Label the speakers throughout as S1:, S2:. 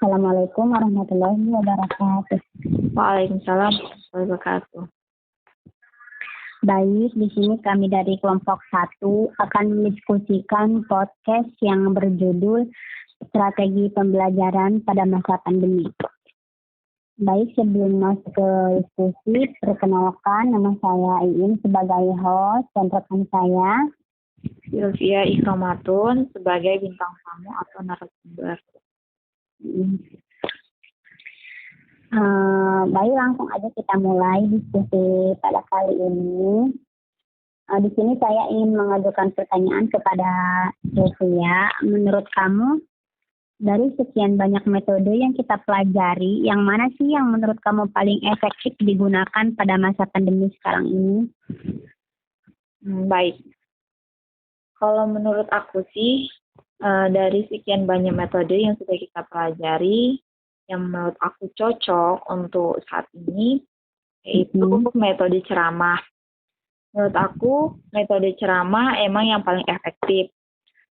S1: Assalamualaikum warahmatullahi wabarakatuh.
S2: Waalaikumsalam warahmatullahi wabarakatuh.
S1: Baik, di sini kami dari kelompok 1 akan mendiskusikan podcast yang berjudul Strategi Pembelajaran pada Masa Pandemi. Baik, sebelum masuk ke diskusi, perkenalkan nama saya Iin sebagai host dan rekan saya
S2: Sylvia Ikhromatun sebagai bintang tamu atau narasumber.
S1: Baik, langsung aja kita mulai diskusi pada kali ini. Di sini saya ingin mengajukan pertanyaan kepada Sylvia. Menurut kamu, dari sekian banyak metode yang kita pelajari, yang mana sih yang menurut kamu paling efektif digunakan pada masa pandemi sekarang ini?
S2: Baik. Kalau menurut aku sih, dari sekian banyak metode yang sudah kita pelajari, yang menurut aku cocok untuk saat ini, yaitu metode ceramah. Menurut aku, metode ceramah emang yang paling efektif.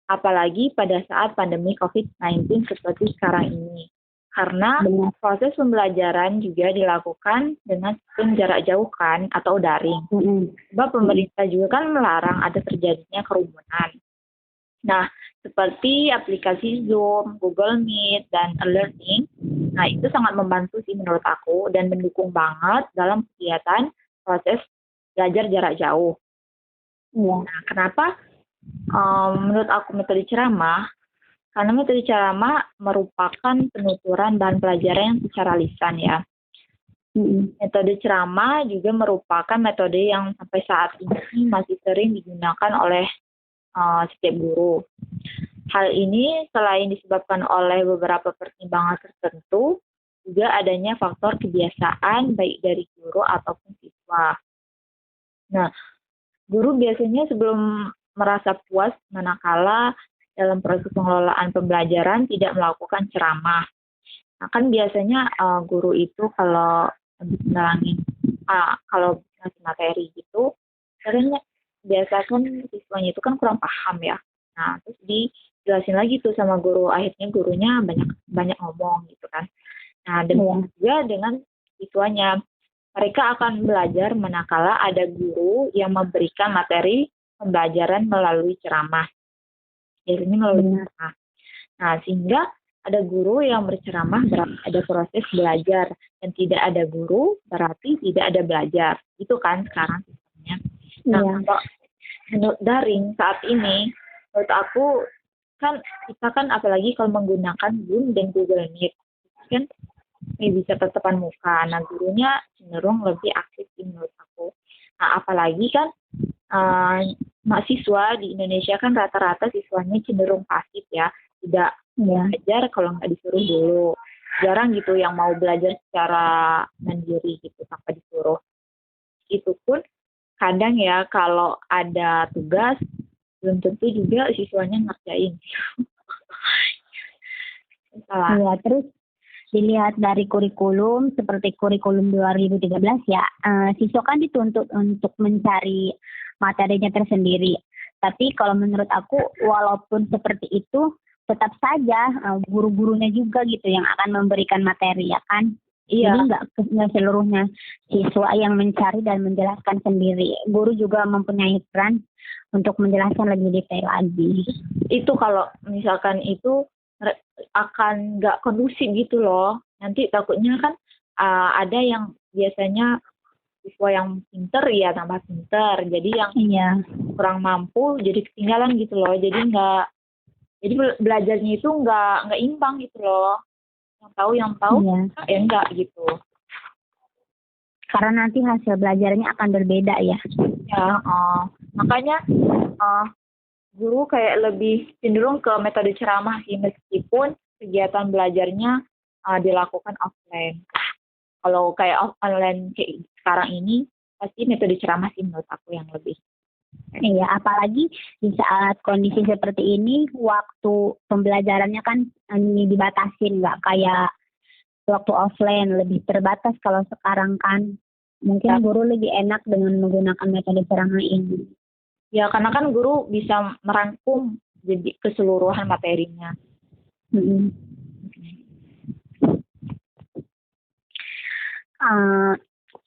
S2: Apalagi pada saat pandemi COVID-19 seperti sekarang ini. Karena proses pembelajaran juga dilakukan dengan sistem jarak jauh kan, atau daring. Sebab pemerintah juga kan melarang ada terjadinya kerumunan. Nah, seperti aplikasi Zoom, Google Meet, dan e-learning, nah itu sangat membantu sih menurut aku dan mendukung banget dalam kegiatan proses belajar jarak jauh. Nah, kenapa menurut aku metode ceramah? Karena metode ceramah merupakan penuturan bahan pelajaran yang secara lisan ya. Metode ceramah juga merupakan metode yang sampai saat ini masih sering digunakan oleh setiap guru. Hal ini selain disebabkan oleh beberapa pertimbangan tertentu, juga adanya faktor kebiasaan baik dari guru ataupun siswa. Nah, guru biasanya sebelum merasa puas manakala dalam proses pengelolaan pembelajaran tidak melakukan ceramah. Nah, kan biasanya guru itu kalau nerangin kalau ngasih materi gitu, caranya biasakan siswanya itu kan kurang paham ya. Nah, terus dijelasin lagi tuh sama guru, akhirnya gurunya banyak ngomong gitu kan. Nah, demikian juga dengan siswanya. Mereka akan belajar manakala ada guru yang memberikan materi pembelajaran melalui ceramah. Biasanya melalui ceramah. Nah, sehingga ada guru yang berceramah berarti ada proses belajar. Dan tidak ada guru berarti tidak ada belajar. Itu kan sekarang sistemnya. Nah, kalau menurut daring saat ini, menurut aku, kan kita kan apalagi kalau menggunakan Zoom dan Google Meet. Kan bisa tatapan muka. Nah, gurunya cenderung lebih aktif menurut aku. Nah, apalagi kan mahasiswa di Indonesia kan rata-rata siswanya cenderung pasif ya, tidak belajar kalau nggak disuruh dulu. Jarang gitu yang mau belajar secara mandiri gitu tanpa disuruh. Itu pun kadang ya kalau ada tugas belum tentu juga siswanya ngerjain.
S1: Iya, terus dilihat dari kurikulum seperti kurikulum 2013 ya, siswa kan dituntut untuk mencari materinya tersendiri. Tapi kalau menurut aku, walaupun seperti itu, tetap saja guru-gurunya juga gitu yang akan memberikan materi ya kan.
S2: Iya.
S1: Jadi nggak seluruhnya siswa yang mencari dan menjelaskan sendiri. Guru juga mempunyai peran untuk menjelaskan lebih detail lagi.
S2: Itu kalau misalkan itu akan nggak kondusif gitu loh. Nanti takutnya kan ada yang biasanya siswa yang pinter ya tambah pinter. Jadi yang kurang mampu jadi ketinggalan gitu loh. Jadi belajarnya itu nggak imbang gitu loh. Yang tahu enggak gitu.
S1: Karena nanti hasil belajarnya akan berbeda ya.
S2: Ya, makanya guru kayak lebih cenderung ke metode ceramah sih, meskipun kegiatan belajarnya dilakukan offline. Kalau kayak online kayak sekarang ini, pasti metode ceramah sih menurut aku yang lebih.
S1: Iya, apalagi di saat kondisi seperti ini, waktu pembelajarannya kan dibatasin, nggak kayak waktu offline, lebih terbatas kalau sekarang kan. Mungkin guru lebih enak dengan menggunakan metode ceramah ini.
S2: Ya, karena kan guru bisa merangkum jadi keseluruhan materinya.
S1: Eh,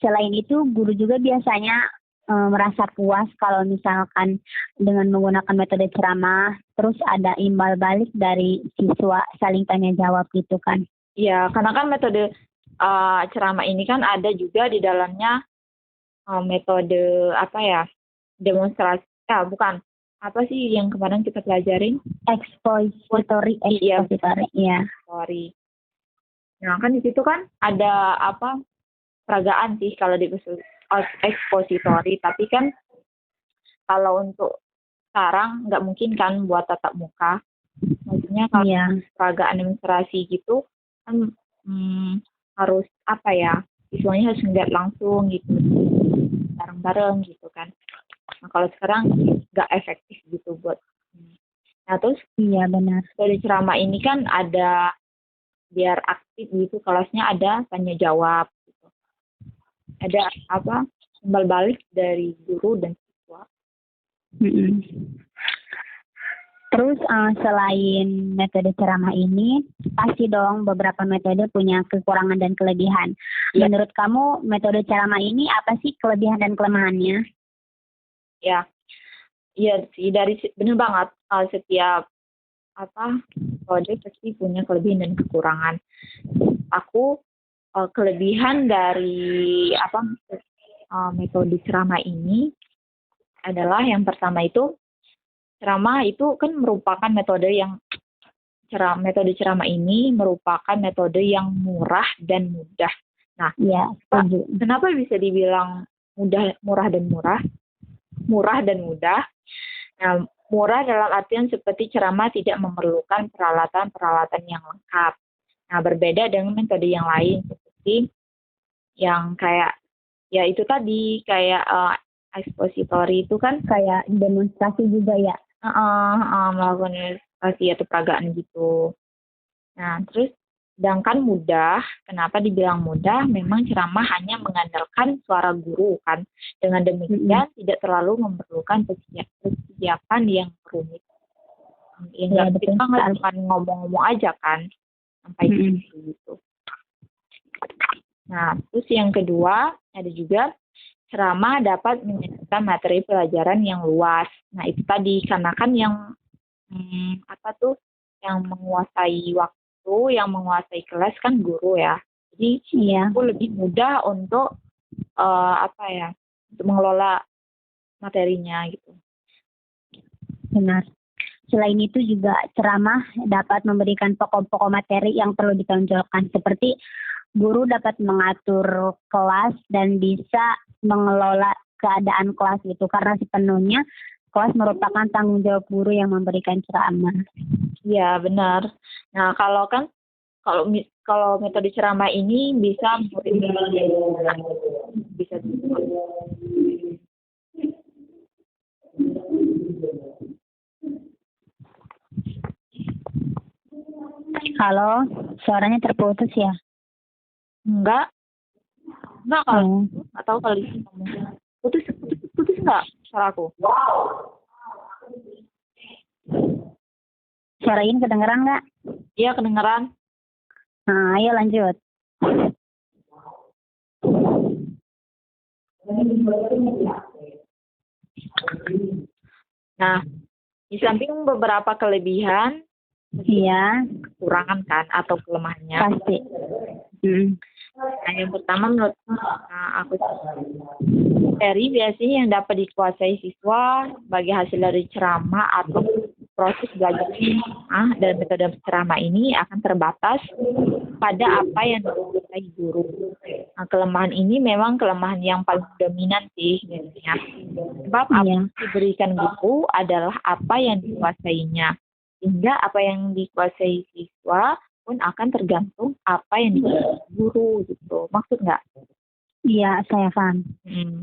S1: Selain itu, guru juga biasanya merasa puas kalau misalkan dengan menggunakan metode ceramah, terus ada imbal balik dari siswa saling tanya jawab gitu kan.
S2: Ya, karena kan metode ceramah ini kan ada juga di dalamnya metode apa ya, demonstrasi, bukan, apa sih yang kemarin kita pelajarin?
S1: Expository,
S2: Iya,
S1: ya.
S2: sorry. Nah, kan di situ kan ada apa, peragaan sih kalau di expository, tapi kan kalau untuk sekarang nggak mungkin kan buat tatap muka. Maksudnya kalau peragaan demonstrasi gitu kan harus apa ya, siswanya harus ngeliat langsung gitu, bareng-bareng gitu kan. Nah, kalau sekarang nggak efektif gitu buat. Nah, terus
S1: Iya benar.
S2: dari ceramah ini kan ada biar aktif gitu kelasnya, ada tanya jawab gitu. Ada apa, timbal balik dari guru dan siswa.
S1: Terus selain metode ceramah ini, pasti dong beberapa metode punya kekurangan dan kelebihan. Ya. Menurut kamu metode ceramah ini apa sih kelebihan dan kelemahannya?
S2: Ya, iya sih, benar banget, setiap metode pasti punya kelebihan dan kekurangan. Aku kelebihan dari metode ceramah ini adalah yang pertama itu, ceramah itu kan merupakan metode ini merupakan metode yang murah dan mudah. Nah,
S1: ya,
S2: kenapa bisa dibilang murah dan mudah? Nah, murah dalam artian seperti ceramah tidak memerlukan peralatan yang lengkap. Nah, berbeda dengan metode yang lain seperti yang kayak ya itu tadi, kayak expository itu kan
S1: kayak demonstrasi juga ya.
S2: Melakukan demonstrasi atau peragaan gitu. Nah, terus sedangkan mudah, kenapa dibilang mudah? Memang ceramah hanya mengandalkan suara guru kan. Dengan demikian tidak terlalu memerlukan persiapan yang rumit. Ya, kita nggak cuma ngomong-ngomong aja kan sampai gitu. Nah, terus yang kedua ada juga ceramah dapat menyajikan materi pelajaran yang luas. Nah, itu tadi, karena kan yang yang menguasai waktu, yang menguasai kelas kan guru ya. Jadi itu lebih mudah untuk untuk mengelola materinya gitu.
S1: Benar. Selain itu juga ceramah dapat memberikan pokok-pokok materi yang perlu ditonjolkan, seperti guru dapat mengatur kelas dan bisa mengelola keadaan kelas gitu, karena sepenuhnya kelas merupakan tanggung jawab guru yang memberikan ceramah.
S2: Iya, benar. Nah, kalau metode ceramah ini bisa
S1: Halo, suaranya terputus ya?
S2: Enggak kalau nggak tahu kalau di sini ngomong. Putus nggak suaraku?
S1: Suara ini kedengeran nggak?
S2: Iya, kedengeran.
S1: Nah, ayo lanjut.
S2: Nah, di samping beberapa kelebihan, kekurangan kan atau kelemahannya.
S1: Pasti.
S2: Nah, yang pertama menurut aku, materi biasanya yang dapat dikuasai siswa sebagai hasil dari ceramah atau proses belajar dan metode ceramah ini akan terbatas pada apa yang dikuasai guru. Nah, kelemahan ini memang kelemahan yang paling dominan sih biasanya. Sebab apa yang diberikan guru adalah apa yang dikuasainya. Sehingga apa yang dikuasai siswa pun akan tergantung apa yang dikuasai guru gitu. Maksud nggak?
S1: Iya, saya paham.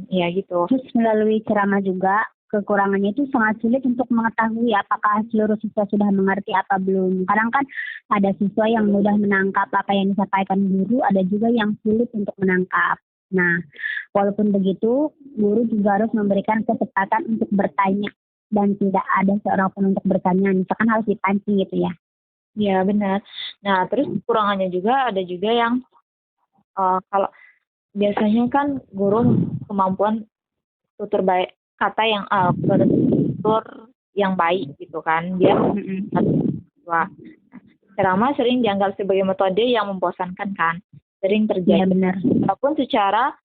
S2: Iya gitu.
S1: Terus melalui ceramah juga, kekurangannya itu sangat sulit untuk mengetahui apakah seluruh siswa sudah mengerti apa belum. Kadang kan ada siswa yang mudah menangkap apa yang disampaikan guru, ada juga yang sulit untuk menangkap. Nah, walaupun begitu, guru juga harus memberikan kesempatan untuk bertanya dan tidak ada seorang pun untuk bertanya. Misalkan harus dipancing gitu ya.
S2: Iya, benar. Nah, terus kekurangannya juga ada juga yang kalau biasanya kan guru kemampuan tutur baik kata yang tutur yang baik gitu kan, dia siswa. Ceramah sering dianggap sebagai metode yang membosankan kan, sering
S1: Iya
S2: terjadi.
S1: benar.
S2: Walaupun secara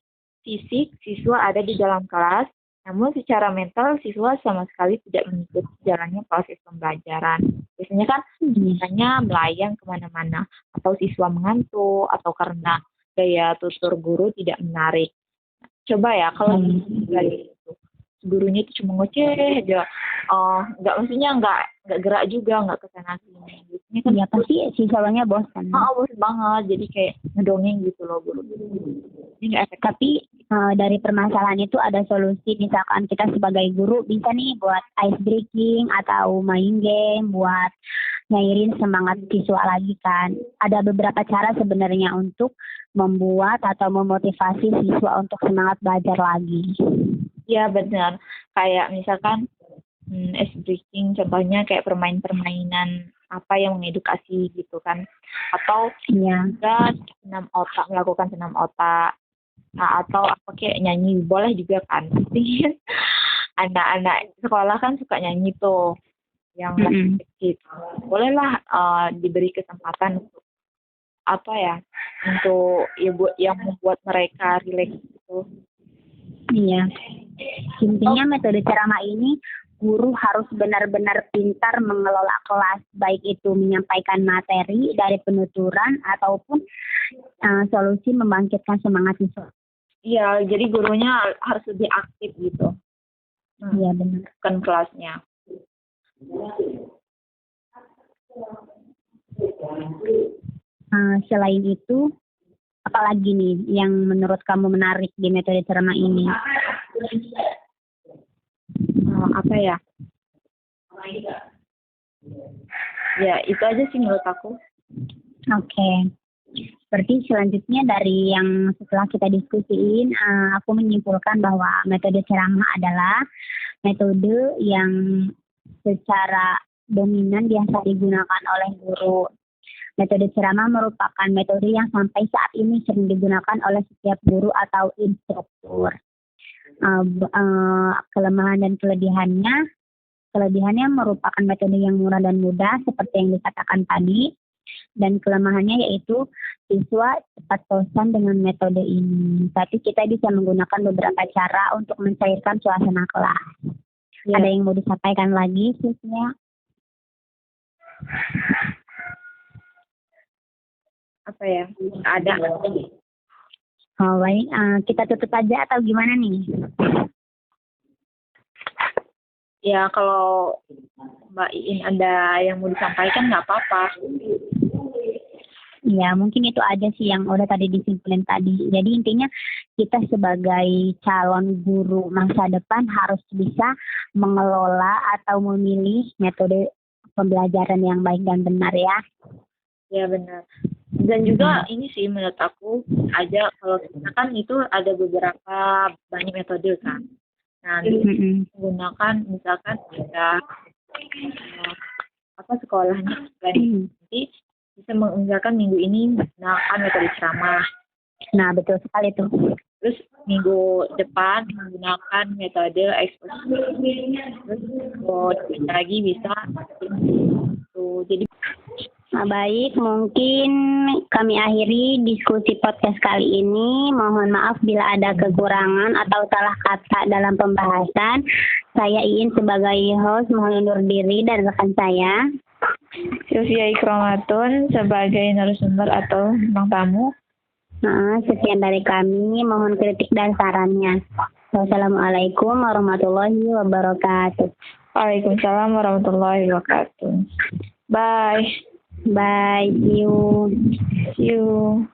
S2: fisik siswa ada di dalam kelas, namun secara mental siswa sama sekali tidak mengikuti jalannya proses pembelajaran. Biasanya kan misalnya melayang kemana-mana, atau siswa mengantuk, atau karena gaya tutur guru tidak menarik. Coba ya kalau dari itu gurunya itu cuma ngoceh aja, nggak gerak juga, nggak kesana sini. Biasanya kan
S1: Iya pasti siswanya bosan.
S2: bosan banget, jadi kayak ngedongeng gitu loh guru. Ini nggak efektif.
S1: Tapi dari permasalahan itu ada solusi. Misalkan kita sebagai guru bisa nih buat ice breaking atau main game buat nyairin semangat siswa lagi kan. Ada beberapa cara sebenarnya untuk membuat atau memotivasi siswa untuk semangat belajar lagi.
S2: Iya benar. Kayak misalkan ice breaking, contohnya kayak permainan apa yang mengedukasi gitu kan. Atau juga melakukan senam otak. Nah, atau apa kayak nyanyi boleh juga kan. Pasti anak-anak sekolah kan suka nyanyi tuh yang gitu. Bolehlah diberi kesempatan untuk untuk yang membuat mereka rileks gitu.
S1: Iya. Intinya metode ceramah ini guru harus benar-benar pintar mengelola kelas, baik itu menyampaikan materi dari penuturan ataupun solusi membangkitkan semangat siswa.
S2: Iya, jadi gurunya harus lebih aktif gitu.
S1: Iya benar.
S2: Kan kelasnya.
S1: Selain itu, apalagi nih yang menurut kamu menarik di metode ceramah ini?
S2: Apa ya? Ya, itu aja sih menurut aku.
S1: Oke. Berarti selanjutnya dari yang setelah kita diskusiin, aku menyimpulkan bahwa metode ceramah adalah metode yang secara dominan biasa digunakan oleh guru. Metode ceramah merupakan metode yang sampai saat ini sering digunakan oleh setiap guru atau instruktur. Kelemahan dan kelebihannya merupakan metode yang murah dan mudah seperti yang dikatakan tadi. Dan kelemahannya yaitu siswa cepat bosan dengan metode ini. Tapi kita bisa menggunakan beberapa cara untuk mencairkan suasana kelas. Ya. Ada yang mau disampaikan lagi, siswa?
S2: Apa ya? Ada.
S1: Oh, baik. Kita tutup aja atau gimana nih?
S2: Ya, kalau Mbak Iin ada yang mau disampaikan nggak apa-apa.
S1: Ya, mungkin itu aja sih yang udah tadi disimpulin tadi. Jadi intinya kita sebagai calon guru masa depan harus bisa mengelola atau memilih metode pembelajaran yang baik dan benar ya.
S2: Ya, benar. Dan juga ini sih menurut aku aja kalau kita kan itu ada beberapa banyak metode kan. Nah, menggunakan misalkan ada sekolahnya nanti bisa mengerjakan minggu ini menggunakan metode ceramah.
S1: Nah, betul sekali tuh.
S2: Terus minggu depan menggunakan metode eksposisi. Terus lagi bisa jadi.
S1: Baik, mungkin kami akhiri diskusi podcast kali ini. Mohon maaf bila ada kekurangan atau salah kata dalam pembahasan. Saya Iin sebagai host mohon undur diri dan rekan saya
S2: Sylvia Ikromatun sebagai narasumber atau bintang tamu.
S1: Sekian dari kami, mohon kritik dan sarannya. Wassalamualaikum warahmatullahi wabarakatuh.
S2: Waalaikumsalam warahmatullahi wabarakatuh. Bye.
S1: Bye. See you.
S2: See you.